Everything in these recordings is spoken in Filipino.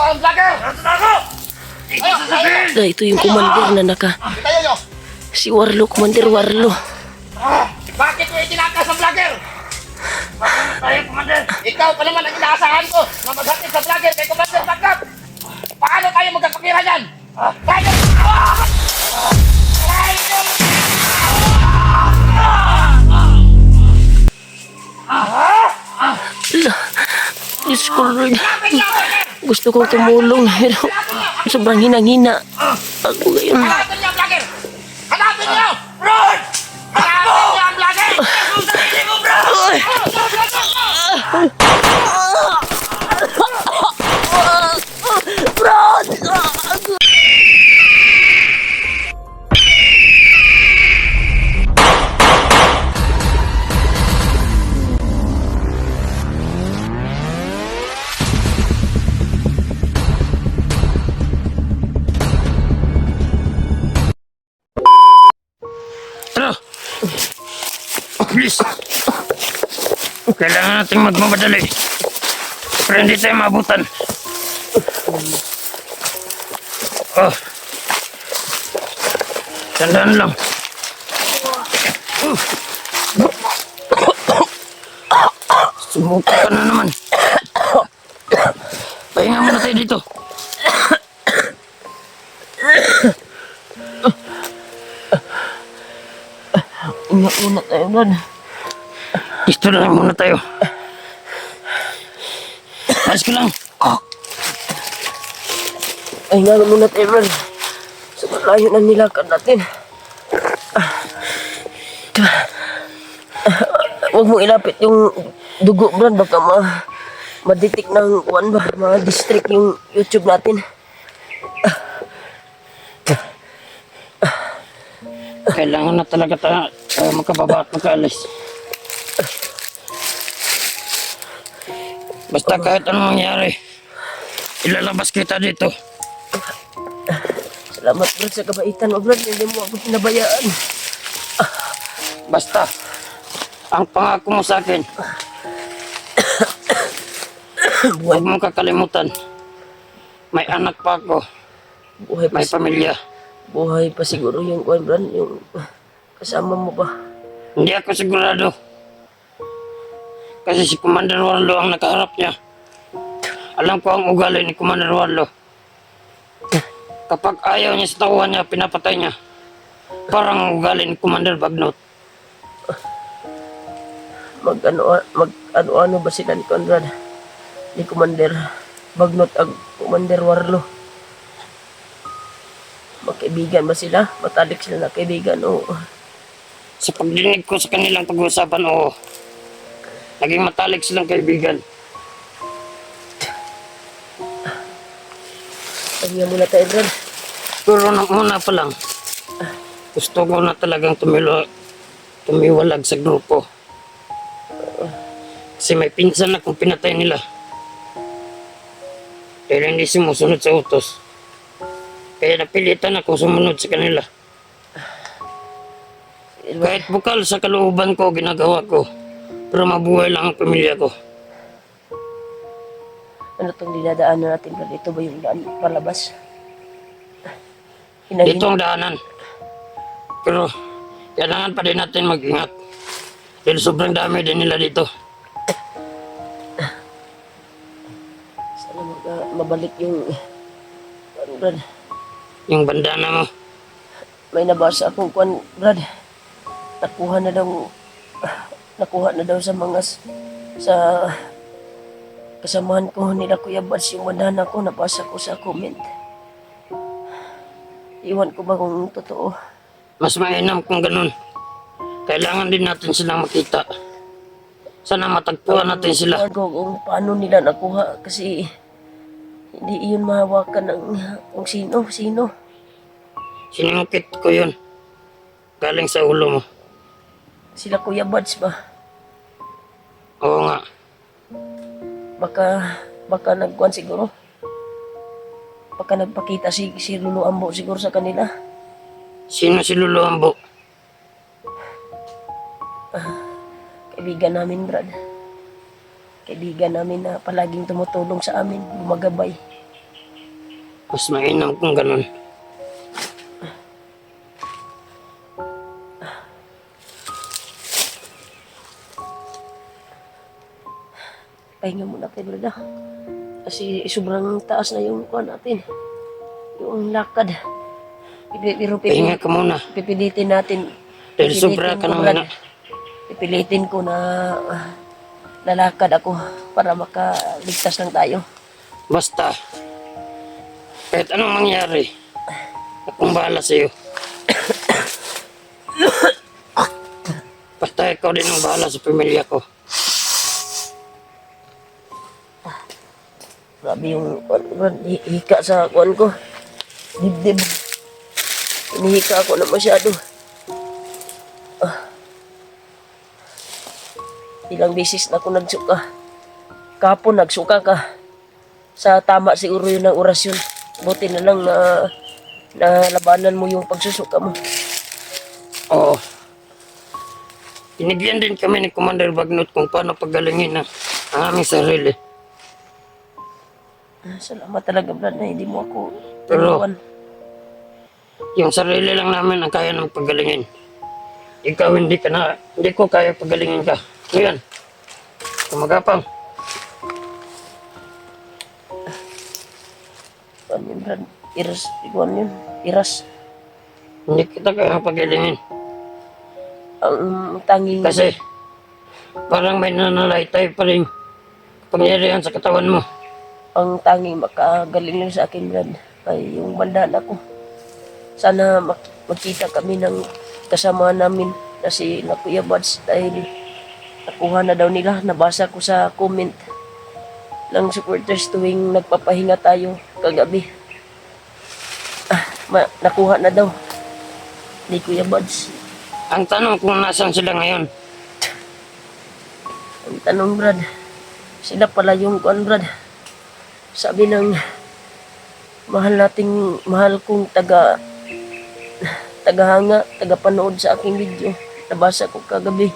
ang vlogger! Na ito yung commander na Itayo nyo! si Warlo, Commander Warlo. Bakit mo itinakas ang vlogger? Ikaw pa naman ang inaasahan ko na maghati sa vlogger kay Commander Bagap. Paano tayo magkapakira dyan? Tayo! Ala, Diyos ko, Lord. Gusto kong tumulong, pero sobrang hinang-hina. Ako ngayon. Hanapin niyo ang vlogger! Hanapin niyo! Rod! Hanapin niyo ang vlogger! Sarili mo, bro! Tara! Bilis! Kailangan natin magmamadali para hindi tayo maabutan. Oh. Tandaan lang. Sumuka ka na naman. Pahinga muna tayo dito. Una tayo, Brad. Dito na lang muna tayo. Ayos ko lang. Ay nga muna tayo, Brad. Sa malayo na nilakad natin. Huwag mo ilapit yung dugo, Brad. Baka ma-detect ng ma-district yung YouTube natin. Kailangan na talaga tayo makababa at makaalis. Basta kahit anong mangyari, ilalabas kita dito. Salamat, Brad, sa kabaitan mo, Brad. Hindi mo ako pinabayaan. Basta, ang pangako mo sa akin, huwag mong kakalimutan. May anak pa ako, Buhay pa, may pamilya. buhay pa siguro yung kuwan, Brad. Yung kasama mo ba? Hindi ako sigurado. Kasi si Commander Warlo ang nakaharap niya. Alam ko ang ugali ni Commander Warlo. Kapag ayaw niya sa tauhan niya, pinapatay niya. Parang ang ugali ni Commander Bagnot. Mag-ano ba sila ni Conrad? Ni Commander Bagnot ag Commander Warlo? Magkaibigan ba sila? Matalik sila na kaibigan o... Sa pagdinig ko sa kanilang pag-uusapan, oo. Naging matalik silang kaibigan. Pahinga muna tayo, Brad. Pero una pa lang, gusto ko na talagang tumiwalag sa grupo. Kasi may pinsan akong pinatay nila. Pero hindi sumusunod sa utos. Kaya napilitan akong sumunod sa kanila. Kahit bukal sa kalooban ko, ginagawa ko. Pero mabuhay lang ang pamilya ko. Ano itong dinadaanan natin, Brad? Ito ba yung daan palabas? Dito ang daanan. Pero kailangan pa din natin mag-ingat. Dahil sobrang dami din nila dito. Sana mabalik yung... Ano, Brad? Yung bandana mo. May nabasa akong kuwan, Brad. Nakuha na daw sa mga sa kasamahan ko nila Kuya Bads yung bandana ko. Nabasa ko sa comment. Iwan ko ba kung totoo? Mas mainam kung ganun. Kailangan din natin silang makita. Sana matagpuan natin sila. Kung paano nila nakuha kasi hindi iyon mahawakan ng kung sino. Siningkit ko yun. Galing sa ulo mo. Sila Kuya Bads ba? Oo nga. Baka nagkuhan siguro. Baka nagpakita si Lolo Ambo siguro sa kanila. Sino si Lolo Ambo? Kaibigan namin, Brad. Kaibigan namin na palaging tumutulong sa amin, gumagabay. Mas mainam kung ganun. Pahinga muna tayo, Brad. Kasi sobrang taas na yung kuha natin. Yung lakad. Pero Pahinga ka muna. pipilitin natin. Dahil sobra ka ko, nang Brad. hina. Pipilitin ko na lalakad ako para makaligtas lang tayo. Basta, kahit anong mangyari, akong bahala sa'yo. Basta ikaw din ang bahala sa pamilya ko. Grabe yung Brad, hika sa kuwan ko. Dibdib. Hinihika ako na masyado. Ilang beses na ako nagsuka. Kapon nagsuka ka. Sa tama siguro yun ang orasyon. Buti na lang na labanan mo yung pagsusuka mo. Oo. Binigyan din kami ni Commander Bagnot kung paano pagalingin ang aming sarili. Salamat talaga, Brad, na hindi mo ako Pero- tinawan. Yung sarili lang namin ang kaya ng pagalingin. Ikaw hindi ko kaya pagalingin ka. Ngayon, kumagapang. Kuwan yun, Brad. Kuwan yun. Iras. Hindi kita kaya pagalingin. Ang tanging... Kasi parang may nanalaitay pa rin pangyarihan sa katawan mo. Ang tanging makagaling lang sa akin, Brad, ay yung bandana ko. Sana magkita kami ng kasama namin na si Kuya Buds dahil nakuha na daw nila. Nabasa ko sa comment ng supporters tuwing nagpapahinga tayo kagabi. Nakuha na daw ni Kuya Buds. Ang tanong kung nasan sila ngayon. Ang tanong, Brad, sila pala yung kuan, Brad. Sabi ng mahal kong tagahanga, tagapanood sa aking video. Nabasa ko kagabi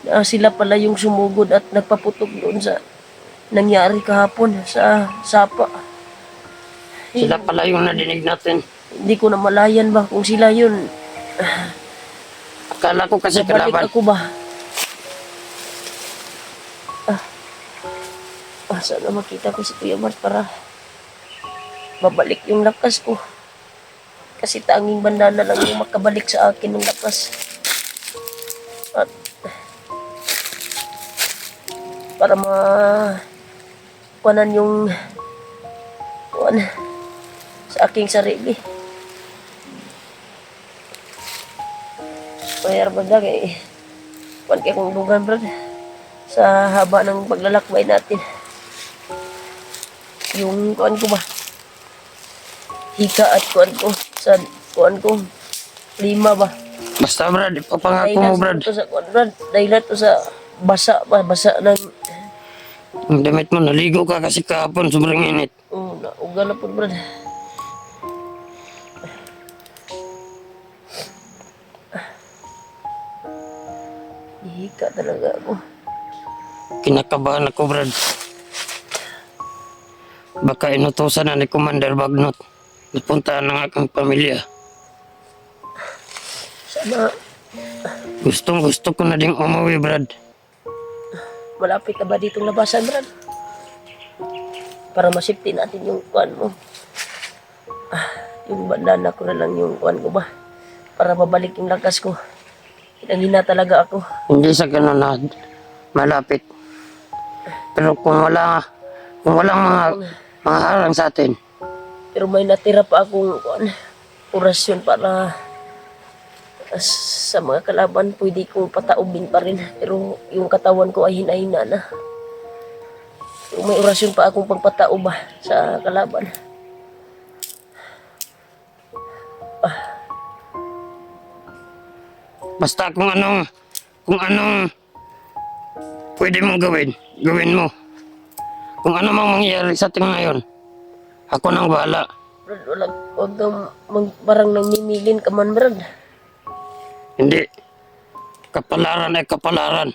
na sila pala yung sumugod at nagpaputok doon sa nangyari kahapon sa Sapa. Sila pala yung nadinig natin. Hindi ko na malayan ba kung sila yun. Akala ko kasi Nabalik kalaban. ako ba? Sana makita ko si Kuya Mars para babalik yung lakas ko. Kasi tanging bandana lang yung makabalik sa akin ng lakas. At para kuwanan yung sa aking sarili. Kaya Brad, kuwan kaya kong lugan, Brad, sa haba ng paglalakbay natin. Yung kuwan ko ba? Hika at kuwan ko. Sa kuwan ko. 5 ba? Basta Brad, ipapangako mo Brad. Sa kuwan, Brad. Dahilan to sa basa ba? Basa ng... Ang damit mo, naligo ka kasi kahapon, sobrang init. Nauga na po, Brad. Hika talaga ako. Kinakabahan ako Brad. Baka inutusan na ni Commander Bagnot. Napuntaan ng aking pamilya. Sana Gusto ko na ding umuwi Brad. malapit na ba ditong labasan, Brad? Para masipti natin yung kuwan mo. Yung bandana ko na lang yung kuwan ko ba? Para babalik yung lakas ko. Hinangina talaga ako. Hindi sa ganun na malapit. Pero kung walang mga harang sa atin, Pero may natira pa akong kuwan, orasyon para sa mga kalaban. Pwede kong pataubin pa rin. Pero yung katawan ko ay hinahina na. Pero may orasyon pa akong pagpatao ba sa kalaban. basta kung anong pwede mong gawin mo. Kung ano mang mangyayari sa atin ngayon, ako nang bahala. Brad, wag kang parang nangmimilin ka man, Brad. Hindi. Kapalaran ay kapalaran.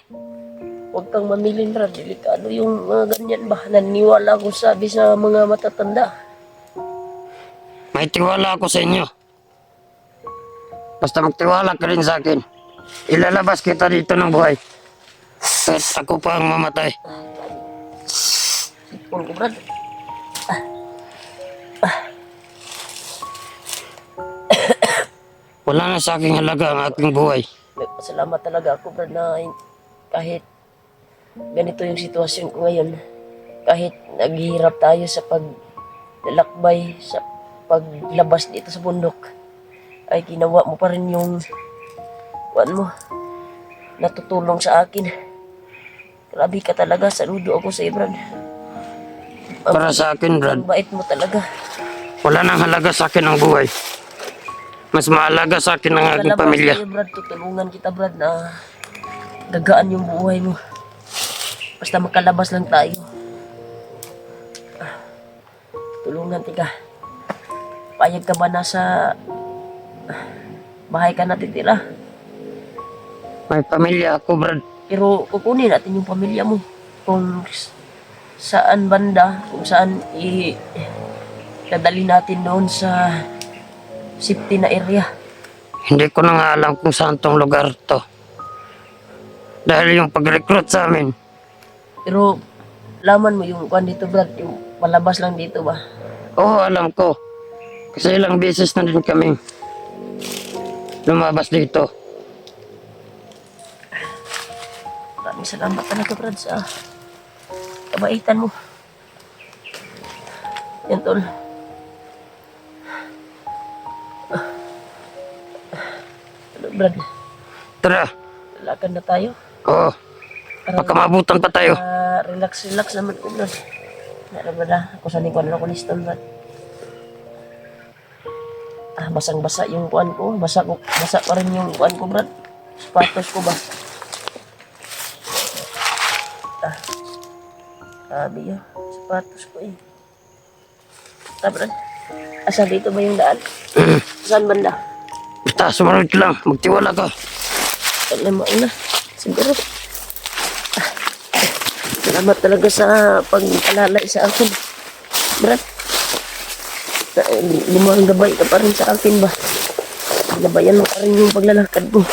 Huwag kang mamilin, Brad. Delikado yung mga ganyan ba? Naniniwala ko sabi sa mga matatanda. May tiwala ako sa inyo. Basta magtiwala ka rin sa akin. Ilalabas kita dito ng buhay. Kahit ako pa ang mamatay. Sipon ko, Brad. Wala na sa aking halaga ang aking buhay. May pasalamat talaga ako, Brad, na kahit ganito yung sitwasyon ko ngayon, kahit naghihirap tayo sa paglalakbay, sa paglabas dito sa bundok, ay ginawa mo pa rin yung mo, natutulong sa akin. Grabe ka talaga, saludo ako sa iyo, Brad. Para sa akin, Brad, Ang bait mo talaga. wala nang halaga sa akin ang buhay. Mas mahalaga sa akin ang aking Kalabas pamilya. tayo, Brad, tutulungan kita, Brad, na gagaan yung buhay mo. Basta makalabas lang tayo. Tulungan tika. Payag ka ba na sa bahay ka natitira? May pamilya ako, Brad. Pero kukunin natin yung pamilya mo. Kung saan banda, kung saan dadali natin doon sa safety na area. Hindi ko na nga alam kung saan tong lugar to. Dahil yung pag-recruit sa amin, Pero laman mo yung kwan dito, Brad, yung palabas lang dito ba? oo, alam ko. Kasi ilang beses na din kami lumabas dito. Maraming salamat talaga, Brad, sa kabaitan mo. Yan, tol. Ano, Brad? Tara, Lalakad na tayo. oo, baka maabutan pa tayo. Relax naman ko, Brad. Narabada, ako sa nikuan ako ni Stan, Brad. Basang-basa yung kuan ko. Basa pa rin yung kuan ko, Brad. Sapatos ko ba? Grabe yun. Sapatos ko eh. Brad. Asa dito ba yung daan? Saan banda? Basta sumunod ka lang, magtiwala ka. Alam mo na. Siguro. Salamat talaga sa pag-alalay sa akin. Brad. Limang gabay ka pa rin sa akin ba? Gabayan mo pa rin yung paglalakad mo.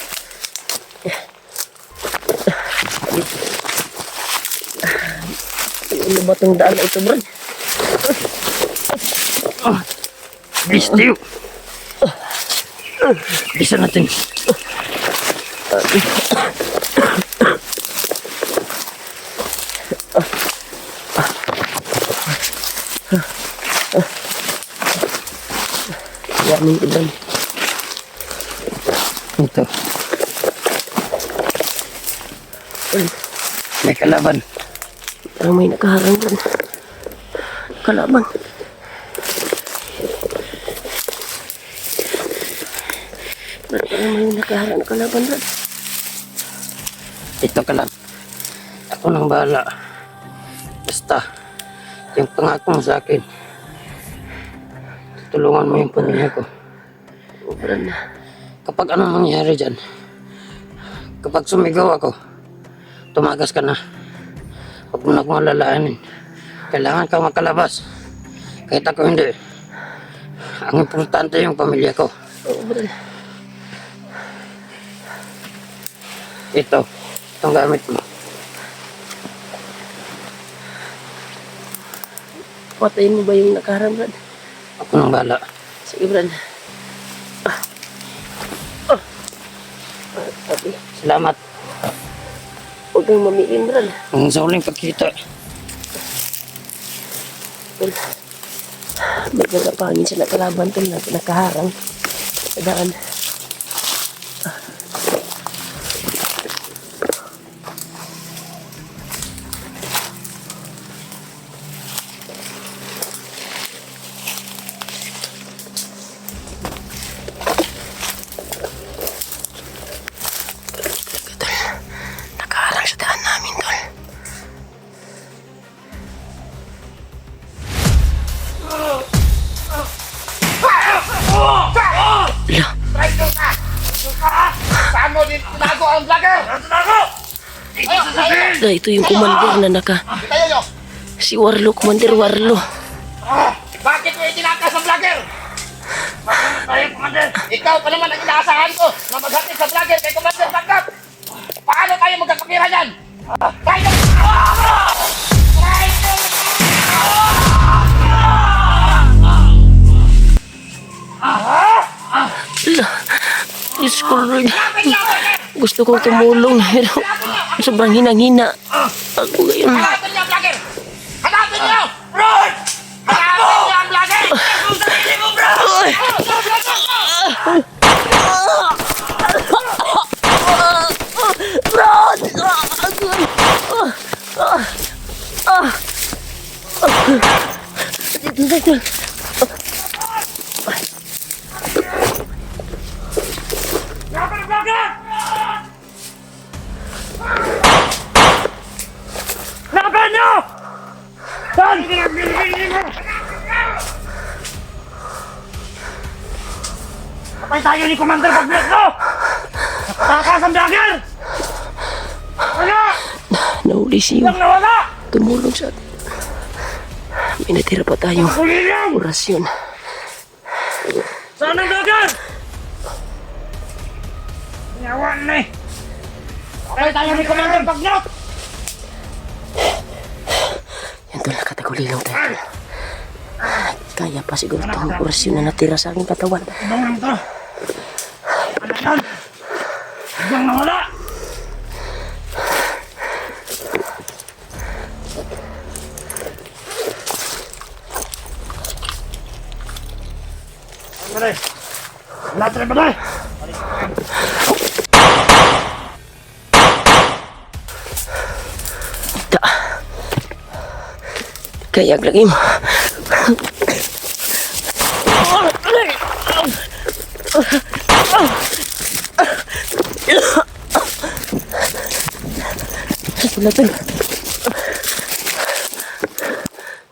Ano ba itong daan na ito, Brad? Bilis tayo. Bisa natin. Yamin ko, Brad. Ito. May kalaban. Parang may nakaharang, Brad. Kalaban. Brad, parang may nakaharang na kalaban, Brad. Ito ka lang. Ako nang bahala. Basta, yung pangako mo sa akin, tulungan mo yung pamilya ko. Oh, Brad. Kapag anong mangyari dyan, kapag sumigaw ako, tumagas ka na. Huwag mo na akong alalahanin. Kailangan ka makalabas. Kahit ako hindi. Ang importante yung pamilya ko. Oh, Brad. Itong gamit mo. Patayin mo ba yung nakaharang, Brad? Ako nang bahala. Sige, Brad. Sabi, Salamat. huwag kang mamiin, Brad. Ang sa huling pagkita. Tol, may pangapangin sa nakalaban, Tol, na nakaharang sa daan. Nakaharang sa daan namin, Tol. Traitor ka! Traitor ka, ha? Saan mo din tinago ang vlogger? Saan tinago? Na ito yung commander na Tayo nyo! si Warlo, Commander Warlo. Bakit mo itinakas ang vlogger? tayo, Commander. Ikaw pa naman ang inaasahan ko na maghatid sa vlogger kay Commander Pagkap. Paano tayo magkakapira dyan? Tayo! Diyos ko, Lord. Gusto kong tumulong, pero sobrang hinang-hina. Ako ngayon. Hanapin niyo ang vlogger! Hanapin niyo! Rod! Hanapin niyo ang vlogger! Kung sarili mo, bro! Rod! Dito. Hanapin ang vlogger! Hanapin niyo! Saan? Patay tayo ni Commander Pagkap, no? Nakatakas ang vlogger! Wala! Nahuli siya. Walang nawala! Tumulong sa atin. May natira pa tayong Huli lang! orasyon. Saan ang vlogger? Nawan na eh! Patay tayo ni Commander Pagkap! Yan tol, nakataguli lang tayo. Kaya pa siguro itong orasyon na natira sa aking katawan. Ibang lang to! Ano yan? Ibang nawala! Balay! Latre balay! Kaya lagi mo. Sila tol.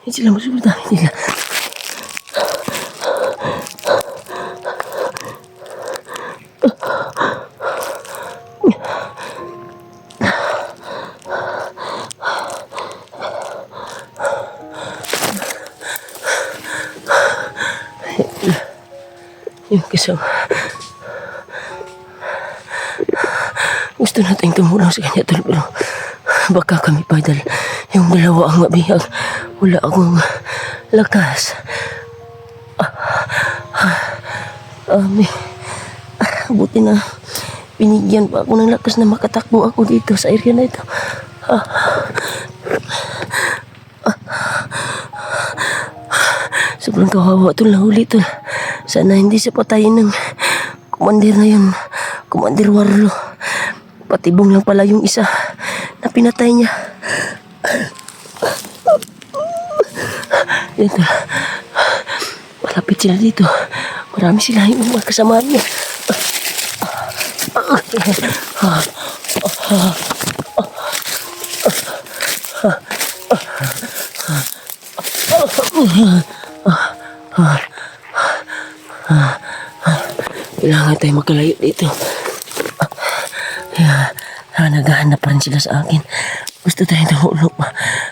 Hindi sila masunod namin nila. Yung kasama. Gusto natin tumulong sa kanya tol, pero baka kami pa dahil yung dalawa ang mabihag. Wala akong lakas. Buti na binigyan pa ako ng lakas na makatakbo ako dito sa area na ito. Sobrang kawawa tol, nahuli tol. Sana hindi siya patayin ng kumandir na yun. Kumandir Warlo. Patibong lang pala yung isa na pinatay niya. Yan tol. Malapit sila dito. Marami sila yung mga kasamaan niya. Kailangan tayo magkalayo dito. Naghahanap pa rin sila sa akin. Gusto tayong tumulong,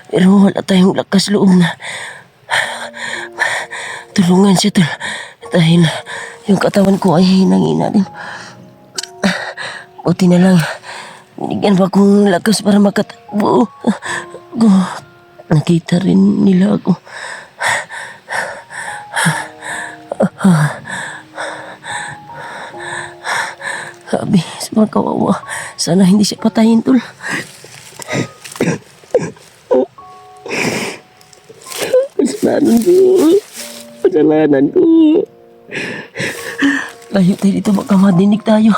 pero wala tayong lakas loob na tulungan siya tol. Dahil yung katawan ko ay hinangina din. Buti na lang binigyan pa akong lakas para makatakbo. Nakita rin nila ako. Sabi, sobrang kawawa. Sana hindi siya patayin, tol. Kasalanan ko. Kasalanan ko. Layo tayo dito, baka madinig tayo.